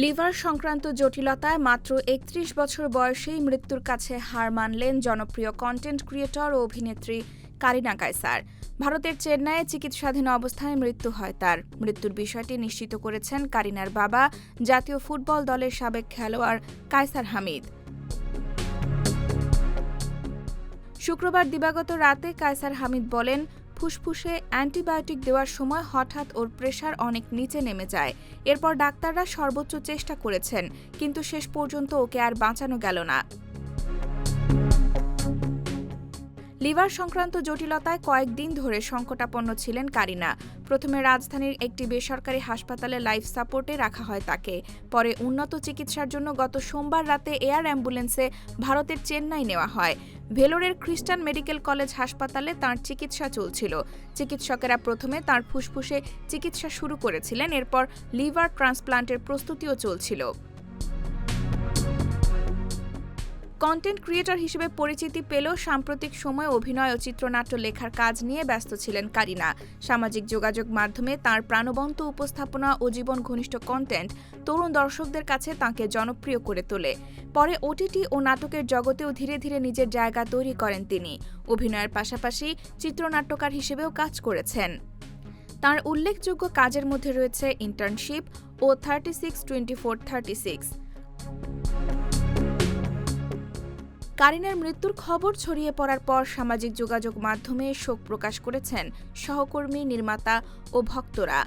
Liver সংক্রান্ত জটিলতায় মাত্র ৩১ বছর বয়সেই মৃত্যুর কাছে হার মানলেন জনপ্রিয় কন্টেন্ট ক্রিয়েটর ও অভিনেত্রী কারিনা কায়সার। ভারতের চেন্নাইয়ে চিকিৎসাধীন অবস্থায় মৃত্যু হয় তার। মৃত্যুর বিষয়টি নিশ্চিত করেছেন কারিনার বাবা, জাতীয় ফুটবল দলের সাবেক খেলোয়াড় কায়সার হামিদ। শুক্রবার দিবাগত রাতে কায়সার হামিদ বলেন, ফুসফুসে অ্যান্টিবায়োটিক দেওয়ার সময় হঠাৎ ওর প্রেশার অনেক নিচে নেমে যায়। এরপর ডাক্তাররা সর্বোচ্চ চেষ্টা করেছেন, কিন্তু শেষ পর্যন্ত ওকে আর বাঁচানো গেল না। লিভার সংক্রান্ত জটিলতায় কয়েকদিন ধরে সংকটাপন্ন ছিলেন কারিনা। প্রথমে রাজধানীর একটি বেসরকারি হাসপাতালে লাইফ সাপোর্টে রাখা হয় তাকে। পরে উন্নত চিকিৎসার জন্য গত সোমবার রাতে এয়ার অ্যাম্বুলেন্সে ভারতের চেন্নাই নেওয়া হয়। ভেলোরের খ্রিস্টান মেডিকেল কলেজ হাসপাতালে তাঁর চিকিৎসা চলছিল। চিকিৎসকেরা প্রথমে তাঁর ফুসফুসে চিকিৎসা শুরু করেছিলেন, এরপর লিভার ট্রান্সপ্লান্টের প্রস্তুতিও চলছিল। কন্টেন্ট ক্রিয়েটর হিসেবে পরিচিতি পেলেও সাম্প্রতিক সময়ে অভিনয় ও চিত্রনাট্য লেখার কাজ নিয়ে ব্যস্ত ছিলেন কারিনা। সামাজিক যোগাযোগ মাধ্যমে তাঁর প্রাণবন্ত উপস্থাপনা ও জীবন ঘনিষ্ঠ কন্টেন্ট তরুণ দর্শকদের কাছে তাঁকে জনপ্রিয় করে তোলে। পরে ওটিটি ও নাটকের জগতেও ধীরে ধীরে নিজের জায়গা তৈরি করেন তিনি। অভিনয়ের পাশাপাশি চিত্রনাট্যকার হিসেবেও কাজ করেছেন। তাঁর উল্লেখযোগ্য কাজের মধ্যে রয়েছে ইন্টার্নশিপ ও 36-24-36। কারিনার মৃত্যুর খবর ছড়িয়ে পড়ার পর সামাজিক যোগাযোগ মাধ্যমে শোক প্রকাশ করেছেন সহকর্মী, নির্মাতা ও ভক্তরা।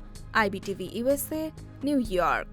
IBTV USA, new York.